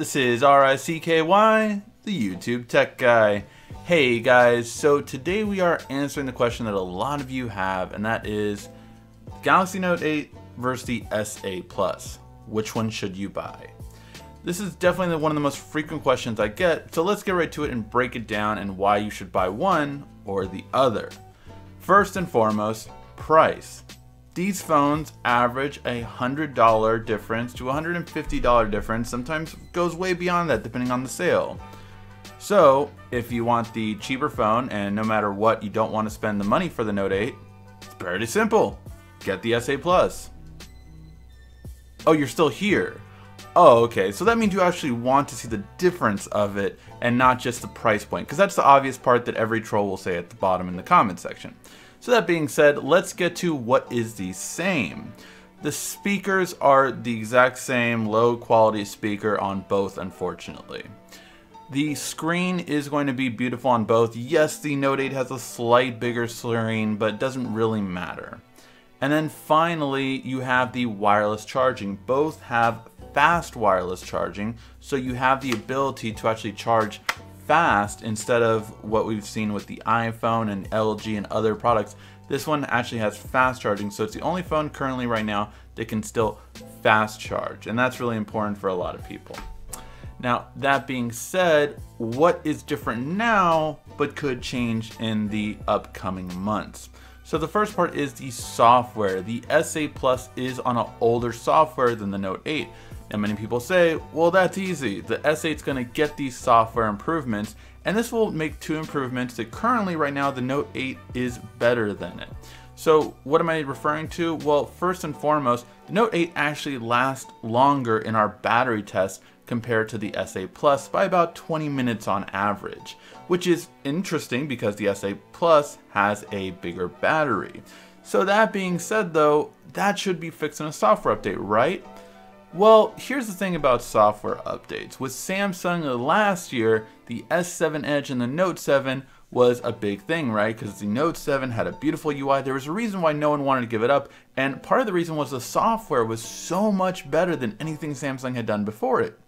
This is RICKY, the YouTube Tech Guy. Hey guys, so today we are answering the question that a lot of you have, and that is Galaxy Note 8 versus the SA Plus. Which one should you buy? This is definitely one of the most frequent questions I get, so let's get right to it and break it down and why you should buy one or the other. First and foremost, price. These phones average a $100 difference to $150 difference, sometimes goes way beyond that depending on the sale. So if you want the cheaper phone and no matter what you don't want to spend the money for the Note 8, it's pretty simple. Get the SA Plus. Oh, you're still here. Oh, okay, so that means you actually want to see the difference of it and not just the price point, because that's the obvious part that every troll will say at the bottom in the comment section. So that being said, let's get to what is the same. The speakers are the exact same low quality speaker on both, unfortunately. The screen is going to be beautiful on both. Yes, the Note 8 has a slight bigger screen, but it doesn't really matter. And then finally, you have the wireless charging. Both have fast wireless charging, so you have the ability to actually charge fast instead of what we've seen with the iPhone and LG and other products. This one actually has fast charging, so it's the only phone currently right now that can still fast charge, and that's really important for a lot of people. Now, that being said, what is different now but could change in the upcoming months? So the first part is the software. The SA Plus is on an older software than the Note 8. And many people say, well, that's easy. The S8 is going to get these software improvements, and this will make two improvements that currently right now the Note 8 is better than it. So what am I referring to? Well, first and foremost, the Note 8 actually lasts longer in our battery test compared to the SA Plus by about 20 minutes on average, which is interesting because the SA Plus has a bigger battery. So that being said though, that should be fixed in a software update, right? Well, here's the thing about software updates. With Samsung last year, the S7 Edge and the Note 7 was a big thing, right? Because the Note 7 had a beautiful UI. There was a reason why no one wanted to give it up, and part of the reason was the software was so much better than anything Samsung had done before it.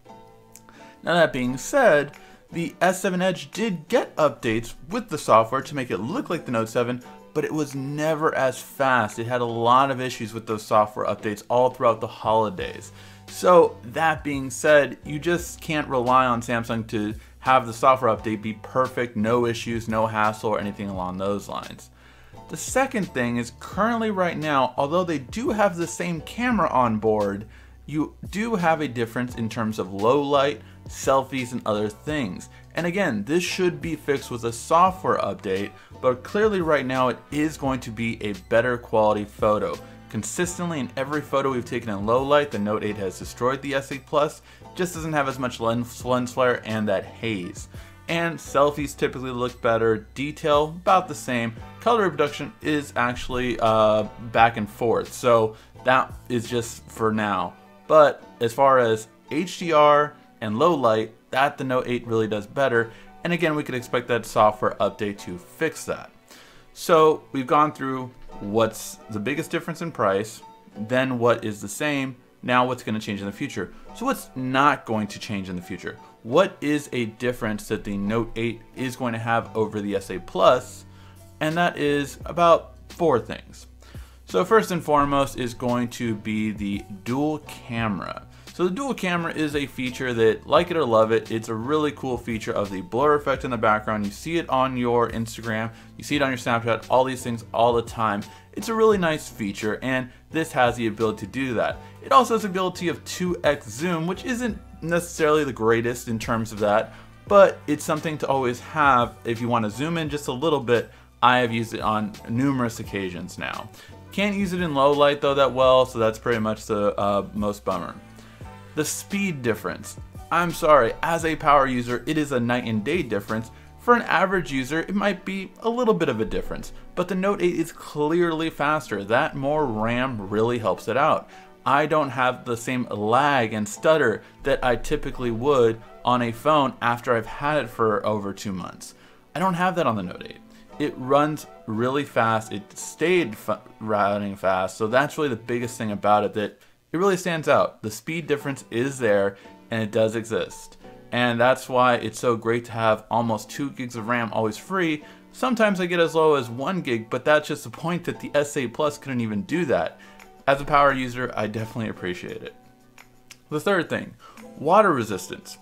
Now that being said, the S7 Edge did get updates with the software to make it look like the Note 7, but it was never as fast. It had a lot of issues with those software updates all throughout the holidays. So that being said, you just can't rely on Samsung to have the software update be perfect, no issues, no hassle, or anything along those lines. The second thing is currently right now, although they do have the same camera on board, you do have a difference in terms of low light, selfies, and other things. And again, this should be fixed with a software update, but clearly right now it is going to be a better quality photo. Consistently in every photo we've taken in low light, the Note 8 has destroyed the S8 Plus, just doesn't have as much lens flare and that haze. And selfies typically look better, detail about the same, color reproduction is actually back and forth, so that is just for now. But as far as HDR and low light, that the Note 8 really does better, and again we could expect that software update to fix that. So we've gone through what's the biggest difference in price, then what is the same, now what's going to change in the future. So what's not going to change in the future? What is a difference that the Note 8 is going to have over the SA Plus? And that is about 4 things. So first and foremost is going to be the dual camera. So the dual camera is a feature that, like it or love it, it's a really cool feature of the blur effect in the background. You see it on your Instagram, you see it on your Snapchat, all these things all the time. It's a really nice feature, and this has the ability to do that. It also has the ability of 2x zoom, which isn't necessarily the greatest in terms of that, but it's something to always have if you want to zoom in just a little bit. I have used it on numerous occasions now. Can't use it in low light though that well, so that's pretty much the most bummer. The speed difference. I'm sorry, as a power user, it is a night and day difference. For an average user, it might be a little bit of a difference, but the Note 8 is clearly faster. That more RAM really helps it out. I don't have the same lag and stutter that I typically would on a phone after I've had it for over 2 months. I don't have that on the Note 8. It runs really fast, it stayed running fast, so that's really the biggest thing about it, that it really stands out. The speed difference is there, and it does exist. And that's why it's so great to have almost 2 gigs of RAM always free. Sometimes I get as low as 1 gig, but that's just the point that the S8 Plus couldn't even do that. As a power user, I definitely appreciate it. The third thing, water resistance.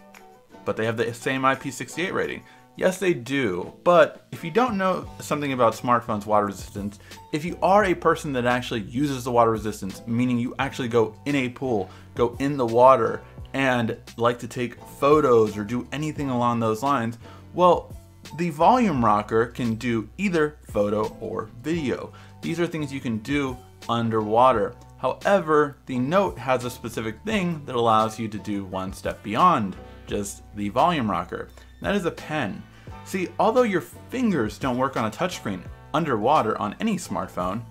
But they have the same IP68 rating. Yes, they do, but if you don't know something about smartphones' water resistance, if you are a person that actually uses the water resistance, meaning you actually go in a pool, go in the water, and like to take photos or do anything along those lines, well, the volume rocker can do either photo or video. These are things you can do underwater. However, the Note has a specific thing that allows you to do one step beyond just the volume rocker. That is a pen. See, although your fingers don't work on a touchscreen underwater on any smartphone,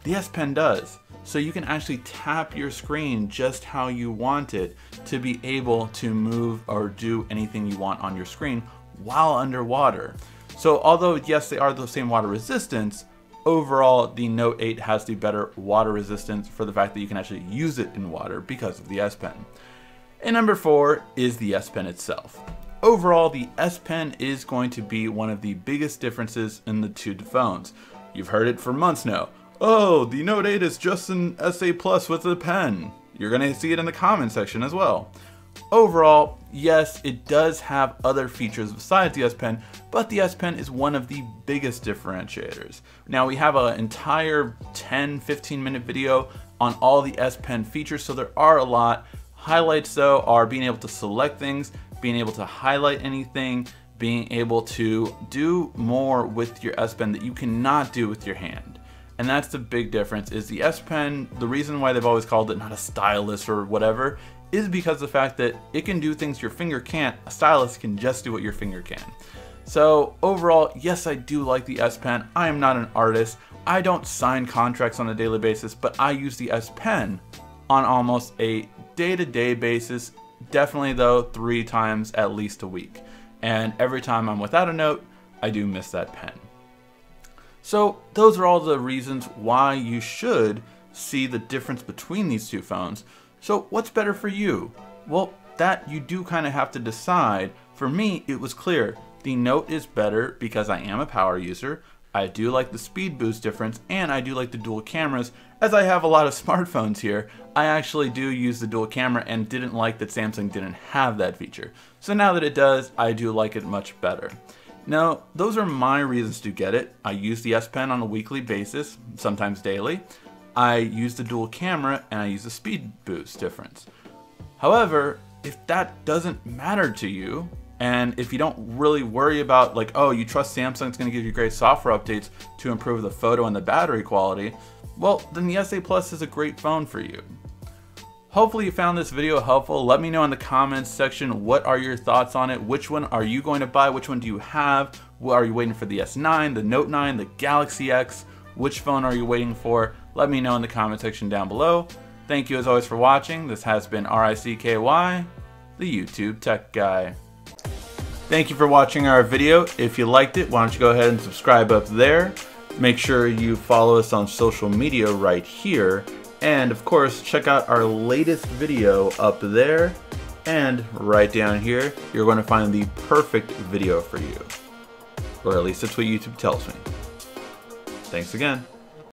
the S Pen does. So you can actually tap your screen just how you want it to be able to move or do anything you want on your screen while underwater. So although yes, they are the same water resistance, overall the Note 8 has the better water resistance for the fact that you can actually use it in water because of the S Pen. And number 4 is the S Pen itself. Overall, the S Pen is going to be one of the biggest differences in the two phones. You've heard it for months now. Oh, the Note 8 is just an S8 Plus with a pen. You're going to see it in the comment section as well. Overall, yes, it does have other features besides the S Pen, but the S Pen is one of the biggest differentiators. Now, we have an entire 10-15 minute video on all the S Pen features, so there are a lot. Highlights though are being able to select things, being able to highlight anything, being able to do more with your S Pen that you cannot do with your hand. And that's the big difference, is the S Pen, the reason why they've always called it not a stylus or whatever, is because of the fact that it can do things your finger can't. A stylus can just do what your finger can. So overall, yes, I do like the S Pen. I am not an artist. I don't sign contracts on a daily basis, but I use the S Pen on almost a day-to-day basis. Definitely though, 3 times at least a week. And every time I'm without a Note, I do miss that pen. So those are all the reasons why you should see the difference between these two phones. So what's better for you? Well, that you do kind of have to decide. For me, it was clear. The Note is better because I am a power user. I do like the speed boost difference, and I do like the dual cameras. As I have a lot of smartphones here, I actually do use the dual camera and didn't like that Samsung didn't have that feature. So now that it does, I do like it much better. Now, those are my reasons to get it. I use the S Pen on a weekly basis, sometimes daily. I use the dual camera and I use the speed boost difference. However, if that doesn't matter to you, and if you don't really worry about like, oh, you trust Samsung's going to give you great software updates to improve the photo and the battery quality, well, then the S8 Plus is a great phone for you. Hopefully you found this video helpful. Let me know in the comments section, what are your thoughts on it? Which one are you going to buy? Which one do you have? Are you waiting for the S9, the Note 9, the Galaxy X? Which phone are you waiting for? Let me know in the comment section down below. Thank you as always for watching. This has been RICKY, the YouTube Tech Guy. Thank you for watching our video. If you liked it, why don't you go ahead and subscribe up there. Make sure you follow us on social media right here. And of course, check out our latest video up there. And right down here, you're going to find the perfect video for you. Or at least that's what YouTube tells me. Thanks again.